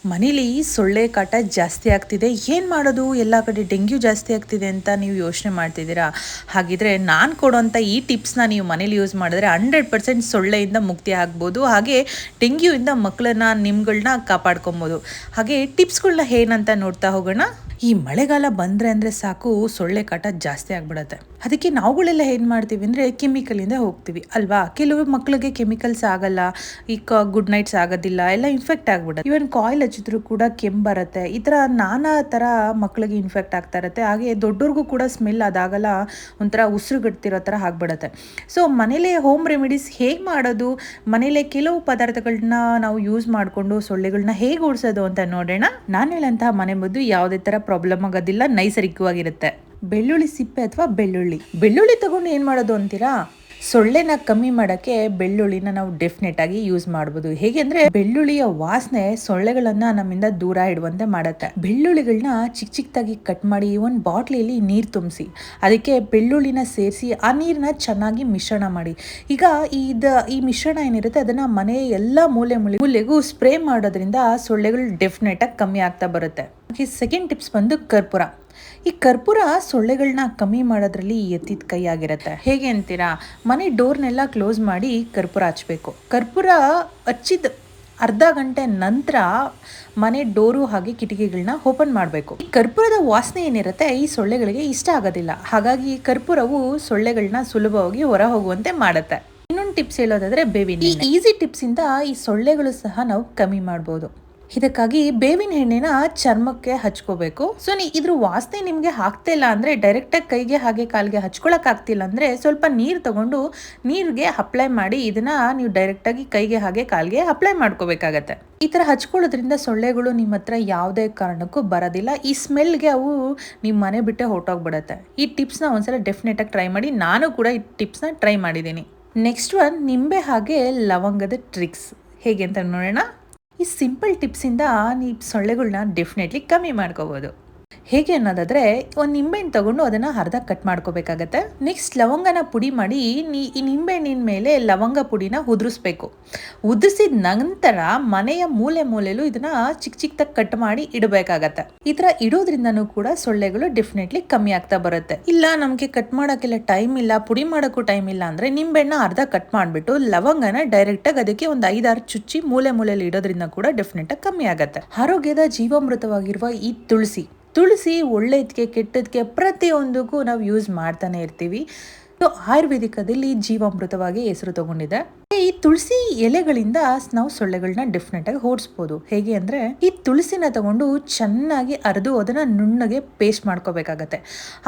ಮನೇಲಿ ಸೊಳ್ಳೆ ಕಾಟ ಜಾಸ್ತಿ ಆಗ್ತಿದೆ. ಏನು ಮಾಡೋದು? ಎಲ್ಲ ಕಡೆ ಡೆಂಗ್ಯೂ ಜಾಸ್ತಿ ಆಗ್ತಿದೆ ಅಂತ ನೀವು ಯೋಚನೆ ಮಾಡ್ತಿದ್ದೀರಾ? ಹಾಗಿದ್ರೆ ನಾನು ಕೊಡೋಂಥ ಈ ಟಿಪ್ಸ್ನ ನೀವು ಮನೇಲಿ ಯೂಸ್ ಮಾಡಿದ್ರೆ 100% ಸೊಳ್ಳೆಯಿಂದ ಮುಕ್ತಿ ಆಗ್ಬೋದು. ಹಾಗೆ ಡೆಂಗ್ಯೂಯಿಂದ ಮಕ್ಕಳನ್ನ ನಿಮ್ಗಳನ್ನ ಕಾಪಾಡ್ಕೊಬೋದು. ಹಾಗೆ ಟಿಪ್ಸ್ಗಳನ್ನ ಏನಂತ ನೋಡ್ತಾ ಹೋಗೋಣ. ಈ ಮಳೆಗಾಲ ಬಂದರೆ ಅಂದರೆ ಸಾಕು, ಸೊಳ್ಳೆ ಕಾಟ ಜಾಸ್ತಿ ಆಗಿಬಿಡತ್ತೆ. ಅದಕ್ಕೆ ನಾವುಗಳೆಲ್ಲ ಏನು ಮಾಡ್ತೀವಿ ಅಂದರೆ ಕೆಮಿಕಲಿಂದ ಹೋಗ್ತೀವಿ ಅಲ್ವಾ? ಕೆಲವು ಮಕ್ಕಳಿಗೆ ಕೆಮಿಕಲ್ಸ್ ಆಗಲ್ಲ, ಈ ಗುಡ್ ನೈಟ್ಸ್ ಆಗೋದಿಲ್ಲ, ಎಲ್ಲ ಇನ್ಫೆಕ್ಟ್ ಆಗಿಬಿಡುತ್ತೆ. ಇವನ್ ಕಾಯಿಲ್ ಹಚ್ಚಿದ್ರು ಕೂಡ ಕೆಮ್ಮು ಬರುತ್ತೆ. ಈ ಥರ ನಾನಾ ಥರ ಮಕ್ಕಳಿಗೆ ಇನ್ಫೆಕ್ಟ್ ಆಗ್ತಾ ಇರುತ್ತೆ. ಹಾಗೆ ದೊಡ್ಡವ್ರಿಗೂ ಕೂಡ ಸ್ಮೆಲ್ ಅದಾಗಲ್ಲ, ಒಂಥರ ಉಸಿರುಗಟ್ತಿರೋ ಥರ ಆಗ್ಬಿಡುತ್ತೆ. ಸೊ ಮನೇಲೇ ಹೋಮ್ ರೆಮಿಡೀಸ್ ಹೇಗೆ ಮಾಡೋದು, ಮನೇಲೆ ಕೆಲವು ಪದಾರ್ಥಗಳನ್ನ ನಾವು ಯೂಸ್ ಮಾಡಿಕೊಂಡು ಸೊಳ್ಳೆಗಳನ್ನ ಹೇಗೆ ಓಡಿಸೋದು ಅಂತ ನೋಡೋಣ. ನಾನು ಹೇಳಂತಹ ಮನೆ ಮದ್ದು ಯಾವುದೇ ಥರ ಪ್ರಾಬ್ಲಮ್ ಆಗೋದಿಲ್ಲ, ನೈಸರ್ಗಿಕವಾಗಿರುತ್ತೆ. ಬೆಳ್ಳುಳ್ಳಿ ಸಿಪ್ಪೆ ಅಥವಾ ಬೆಳ್ಳುಳ್ಳಿ ತಗೊಂಡು ಏನು ಮಾಡೋದು ಅಂತೀರಾ? ಸೊಳ್ಳೆನ ಕಮ್ಮಿ ಮಾಡೋಕ್ಕೆ ಬೆಳ್ಳುಳ್ಳಿನ ನಾವು ಡೆಫಿನೆಟ್ ಆಗಿ ಯೂಸ್ ಮಾಡ್ಬೋದು. ಹೇಗೆ ಅಂದರೆ ಬೆಳ್ಳುಳ್ಳಿಯ ವಾಸನೆ ಸೊಳ್ಳೆಗಳನ್ನ ನಮ್ಮಿಂದ ದೂರ ಇಡುವಂತೆ ಮಾಡುತ್ತೆ. ಬೆಳ್ಳುಳ್ಳಿಗಳನ್ನ ಚಿಕ್ಕ ಚಿಕ್ಕದಾಗಿ ಕಟ್ ಮಾಡಿ ಒಂದು ಬಾಟ್ಲಿಯಲ್ಲಿ ನೀರು ತುಂಬಿಸಿ, ಅದಕ್ಕೆ ಬೆಳ್ಳುಳ್ಳಿನ ಸೇರಿಸಿ ಆ ನೀರನ್ನ ಚೆನ್ನಾಗಿ ಮಿಶ್ರಣ ಮಾಡಿ. ಈಗ ಈ ಮಿಶ್ರಣ ಏನಿರುತ್ತೆ ಅದನ್ನ ಮನೆಯ ಎಲ್ಲ ಮೂಲೆಗೂ ಸ್ಪ್ರೇ ಮಾಡೋದ್ರಿಂದ ಸೊಳ್ಳೆಗಳು ಡೆಫಿನೆಟ್ ಆಗಿ ಕಮ್ಮಿ ಆಗ್ತಾ ಬರುತ್ತೆ. ಸೆಕೆಂಡ್ ಟಿಪ್ಸ್ ಬಂದು ಕರ್ಪೂರ. ಈ ಕರ್ಪೂರ ಸೊಳ್ಳೆಗಳನ್ನ ಕಮ್ಮಿ ಮಾಡೋದ್ರಲ್ಲಿ ಎತ್ತಿದ ಕೈ ಆಗಿರುತ್ತೆ. ಹೇಗೆ ಅಂತೀರಾ? ಮನೆ ಡೋರ್ನೆಲ್ಲ ಕ್ಲೋಸ್ ಮಾಡಿ ಕರ್ಪೂರ ಹಚ್ಚಬೇಕು. ಕರ್ಪೂರ ಹಚ್ಚಿದ ಅರ್ಧ ಗಂಟೆ ನಂತರ ಮನೆ ಡೋರು ಹಾಗೆ ಕಿಟಕಿಗಳನ್ನ ಓಪನ್ ಮಾಡಬೇಕು. ಈ ಕರ್ಪೂರದ ವಾಸನೆ ಏನಿರುತ್ತೆ ಈ ಸೊಳ್ಳೆಗಳಿಗೆ ಇಷ್ಟ ಆಗೋದಿಲ್ಲ. ಹಾಗಾಗಿ ಕರ್ಪೂರವು ಸೊಳ್ಳೆಗಳನ್ನ ಸುಲಭವಾಗಿ ಹೊರ ಹೋಗುವಂತೆ ಮಾಡುತ್ತೆ. ಇನ್ನೊಂದು ಟಿಪ್ಸ್ ಹೇಳೋದಾದ್ರೆ ಬೇವಿನ ಎಣ್ಣೆ. ಈ ಈಸಿ ಟಿಪ್ಸ್ ಇಂದ ಈ ಸೊಳ್ಳೆಗಳು ಸಹ ನಾವು ಕಮ್ಮಿ ಮಾಡ್ಬೋದು. ಇದಕ್ಕಾಗಿ ಬೇವಿನ ಎಣ್ಣೆನ ಚರ್ಮಕ್ಕೆ ಹಚ್ಕೋಬೇಕು. ಸೊ ಇದ್ರ ವಾಸನೆ ನಿಮಗೆ ಆಗ್ತಾ ಇಲ್ಲ ಅಂದರೆ, ಡೈರೆಕ್ಟಾಗಿ ಕೈಗೆ ಹಾಗೆ ಕಾಲಿಗೆ ಹಚ್ಕೊಳಕ್ ಆಗ್ತಿಲ್ಲ ಅಂದರೆ ಸ್ವಲ್ಪ ನೀರು ತಗೊಂಡು ನೀರಿಗೆ ಅಪ್ಲೈ ಮಾಡಿ ಇದನ್ನ ನೀವು ಡೈರೆಕ್ಟಾಗಿ ಕೈಗೆ ಹಾಗೆ ಕಾಲಿಗೆ ಅಪ್ಲೈ ಮಾಡ್ಕೋಬೇಕಾಗತ್ತೆ. ಈ ಥರ ಹಚ್ಕೊಳ್ಳೋದ್ರಿಂದ ಸೊಳ್ಳೆಗಳು ನಿಮ್ಮ ಹತ್ರ ಯಾವುದೇ ಕಾರಣಕ್ಕೂ ಬರೋದಿಲ್ಲ. ಈ ಸ್ಮೆಲ್ಗೆ ಅವು ನಿಮ್ಮ ಮನೆ ಬಿಟ್ಟೆ ಹೊರಟೋಗ್ಬಿಡತ್ತೆ. ಈ ಟಿಪ್ಸ್ನ ಒಂದ್ಸಲ ಡೆಫಿನೆಟಾಗಿ ಟ್ರೈ ಮಾಡಿ. ನಾನು ಕೂಡ ಈ ಟಿಪ್ಸ್ನ ಟ್ರೈ ಮಾಡಿದ್ದೀನಿ. ನೆಕ್ಸ್ಟ್ ಒನ್, ನಿಂಬೆ ಹಾಗೆ ಲವಂಗದ ಟ್ರಿಕ್ಸ್ ಹೇಗೆ ಅಂತ ನೋಡೋಣ. ಈ ಸಿಂಪಲ್ ಟಿಪ್ಸಿಂದ ನೀವು ಸೊಳ್ಳೆಗಳನ್ನ ಡೆಫಿನೆಟ್ಲಿ ಕಮ್ಮಿ ಮಾಡ್ಕೋಬೋದು. ಹೇಗೆ ಅನ್ನೋದಾದರೆ, ಒಂದು ನಿಂಬೆಹಣ್ಣು ತಗೊಂಡು ಅದನ್ನು ಅರ್ಧ ಕಟ್ ಮಾಡ್ಕೋಬೇಕಾಗತ್ತೆ. ನೆಕ್ಸ್ಟ್ ಲವಂಗನ ಪುಡಿ ಮಾಡಿ ಈ ನಿಂಬೆಹಣ್ಣಿನ ಮೇಲೆ ಲವಂಗ ಪುಡಿನ ಉದುರಿಸ್ಬೇಕು. ಉದುರಿಸಿದ ನಂತರ ಮನೆಯ ಮೂಲೆಯಲ್ಲೂ ಇದನ್ನು ಚಿಕ್ಕ ಚಿಕ್ಕದಾಗಿ ಕಟ್ ಮಾಡಿ ಇಡಬೇಕಾಗತ್ತೆ. ಈ ಥರ ಇಡೋದ್ರಿಂದನೂ ಕೂಡ ಸೊಳ್ಳೆಗಳು ಡೆಫಿನೆಟ್ಲಿ ಕಮ್ಮಿ ಆಗ್ತಾ ಬರುತ್ತೆ. ಇಲ್ಲ ನಮಗೆ ಕಟ್ ಮಾಡೋಕ್ಕೆಲ್ಲ ಟೈಮ್ ಇಲ್ಲ, ಪುಡಿ ಮಾಡೋಕ್ಕೂ ಟೈಮ್ ಇಲ್ಲ ಅಂದರೆ ನಿಂಬೆಹಣ್ಣ ಅರ್ಧ ಕಟ್ ಮಾಡಿಬಿಟ್ಟು ಲವಂಗನ ಡೈರೆಕ್ಟಾಗಿ ಅದಕ್ಕೆ ಒಂದು 5-6 ಚುಚ್ಚಿ ಮೂಲೆಯಲ್ಲಿ ಇಡೋದ್ರಿಂದ ಕೂಡ ಡೆಫಿನೆಟಾಗಿ ಕಮ್ಮಿ ಆಗುತ್ತೆ. ಆರೋಗ್ಯದ ಜೀವಾಮೃತವಾಗಿರುವ ಈ ತುಳಸಿ ಒಳ್ಳೆದಕ್ಕೆ ಕೆಟ್ಟದಕ್ಕೆ ಪ್ರತಿಯೊಂದಕ್ಕೂ ನಾವು ಯೂಸ್ ಮಾಡ್ತಾನೆ ಇರ್ತೀವಿ. ಆಯುರ್ವೇದಿಕದಲ್ಲಿ ಜೀವಾಮೃತವಾಗಿ ಹೆಸರು ತಗೊಂಡಿದೆ. ಈ ತುಳಸಿ ಎಲೆಗಳಿಂದ ನಾವು ಸೊಳ್ಳೆಗಳನ್ನ ಡೆಫಿನೆಟ್ ಆಗಿ ಓಡಿಸ್ಬೋದು. ಹೇಗೆ ಅಂದ್ರೆ, ಈ ತುಳಸಿನ ತಗೊಂಡು ಚೆನ್ನಾಗಿ ಅರೆದು ಅದನ್ನ ನುಣ್ಣಗೆ ಪೇಸ್ಟ್ ಮಾಡ್ಕೋಬೇಕಾಗತ್ತೆ.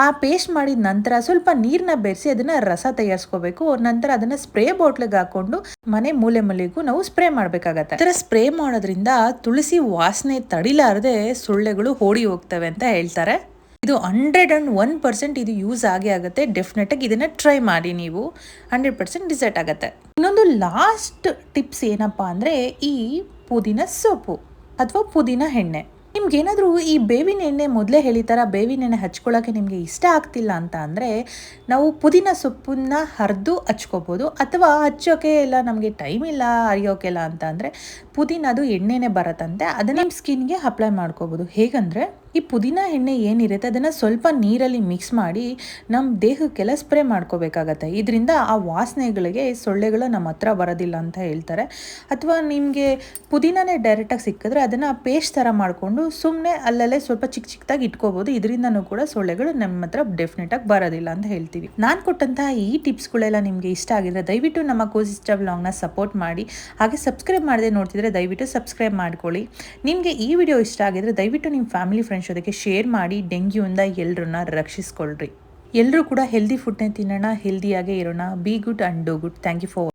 ಆ ಪೇಸ್ಟ್ ಮಾಡಿದ ನಂತರ ಸ್ವಲ್ಪ ನೀರನ್ನ ಬೆರೆಸಿ ಅದನ್ನ ರಸ ತಯಾರಿಸ್ಕೋಬೇಕು. ನಂತರ ಅದನ್ನ ಸ್ಪ್ರೇ ಬಾಟ್ಲಿಗೆ ಹಾಕೊಂಡು ಮನೆ ಮೂಲೆಗೂ ನಾವು ಸ್ಪ್ರೇ ಮಾಡ್ಬೇಕಾಗತ್ತೆ. ಈ ತರ ಸ್ಪ್ರೇ ಮಾಡೋದ್ರಿಂದ ತುಳಸಿ ವಾಸನೆ ತಡಿಲಾರದೆ ಸೊಳ್ಳೆಗಳು ಓಡಿ ಹೋಗ್ತವೆ ಅಂತ ಹೇಳ್ತಾರೆ. ಇದು 101% ಇದು ಯೂಸ್ ಆಗುತ್ತೆ. ಡೆಫಿನೆಟ್ ಆಗಿ ಇದನ್ನ ಟ್ರೈ ಮಾಡಿ, ನೀವು 100% ರಿಸಲ್ಟ್ ಆಗುತ್ತೆ. ಇನ್ನೊಂದು ಲಾಸ್ಟ್ ಟಿಪ್ಸ್ ಏನಪ್ಪಾ ಅಂದ್ರೆ, ಈ ಪುದೀನ ಸೊಪ್ಪು ಅಥವಾ ಪುದೀನ ಎಣ್ಣೆ. ನಿಮ್ಗೇನಾದರೂ ಈ ಬೇವಿನ ಎಣ್ಣೆ ಮೊದಲೇ ಹೇಳಿತರ ಬೇವಿನ ಎಣ್ಣೆ ಹಚ್ಕೊಳ್ಳೋಕೆ ನಿಮಗೆ ಇಷ್ಟ ಆಗ್ತಿಲ್ಲ ಅಂತ ಅಂದರೆ, ನಾವು ಪುದೀನ ಸೊಪ್ಪನ್ನ ಹರಿದು ಹಚ್ಕೋಬೋದು. ಅಥವಾ ಹಚ್ಚೋಕೆ ಎಲ್ಲ ನಮಗೆ ಟೈಮ್ ಇಲ್ಲ ಅರಿಯೋಕೆಲ್ಲ ಅಂತ ಅಂದರೆ ಪುದೀನದು ಎಣ್ಣೆನೇ ಬರತ್ತಂತೆ, ಅದನ್ನ ನಿಮ್ಮ ಸ್ಕಿನ್ಗೆ ಅಪ್ಲೈ ಮಾಡ್ಕೋಬೋದು. ಹೇಗಂದರೆ, ಈ ಪುದೀನ ಎಣ್ಣೆ ಏನಿರುತ್ತೆ ಅದನ್ನು ಸ್ವಲ್ಪ ನೀರಲ್ಲಿ ಮಿಕ್ಸ್ ಮಾಡಿ ನಮ್ಮ ದೇಹಕ್ಕೆಲ್ಲ ಸ್ಪ್ರೇ ಮಾಡ್ಕೋಬೇಕಾಗತ್ತೆ. ಇದರಿಂದ ಆ ವಾಸನೆಗಳಿಗೆ ಸೊಳ್ಳೆಗಳು ನಮ್ಮ ಹತ್ರ ಬರೋದಿಲ್ಲ ಅಂತ ಹೇಳ್ತಾರೆ. ಅಥವಾ ನಿಮಗೆ ಪುದೀನನೇ ಡೈರೆಕ್ಟಾಗಿ ಸಿಕ್ಕಿದ್ರೆ ಅದನ್ನು ಪೇಸ್ಟ್ ಥರ ಮಾಡಿಕೊಂಡು ಸುಮ್ಮನೆ ಅಲ್ಲಲ್ಲೇ ಸ್ವಲ್ಪ ಚಿಕ್ಕದಾಗಿ ಇಟ್ಕೋಬೋದು. ಇದರಿಂದನೂ ಕೂಡ ಸೊಳ್ಳೆಗಳು ನಮ್ಮ ಹತ್ರ ಡೆಫಿನೆಟಾಗಿ ಬರೋದಿಲ್ಲ ಅಂತ ಹೇಳ್ತೀವಿ. ನಾನು ಕೊಟ್ಟಂತಹ ಈ ಟಿಪ್ಸ್ಗಳೆಲ್ಲ ನಿಮಗೆ ಇಷ್ಟ ಆಗಿದ್ರೆ ದಯವಿಟ್ಟು ನಮ್ಮ ಕೋಸಿಸ್ಟ ವ್ಲಾಗ್ನ ಸಪೋರ್ಟ್ ಮಾಡಿ. ಹಾಗೆ ಸಬ್ಸ್ಕ್ರೈಬ್ ಮಾಡದೆ ನೋಡ್ತಿದ್ರೆ ದಯವಿಟ್ಟು ಸಬ್ಸ್ಕ್ರೈಬ್ ಮಾಡ್ಕೊಳ್ಳಿ. ನಿಮಗೆ ಈ ವಿಡಿಯೋ ಇಷ್ಟ ಆಗಿದ್ರೆ ದಯವಿಟ್ಟು ನಿಮ್ಮ ಫ್ಯಾಮಿಲಿ ಫ್ರೆಂಡ್ಸ್ ಜೊತೆಗೆ ಶೇರ್ ಮಾಡಿ. ಡೆಂಗ್ಯೂಯಿಂದ ಎಲ್ಲರನ್ನ ರಕ್ಷಿಸ್ಕೊಳ್ರಿ. ಎಲ್ಲರೂ ಕೂಡ ಹೆಲ್ದಿ ಫುಡ್ನೇ ತಿನ್ನೋಣ, ಹೆಲ್ದಿಯಾಗೇ ಇರೋಣ. Be good and do good. Thank you for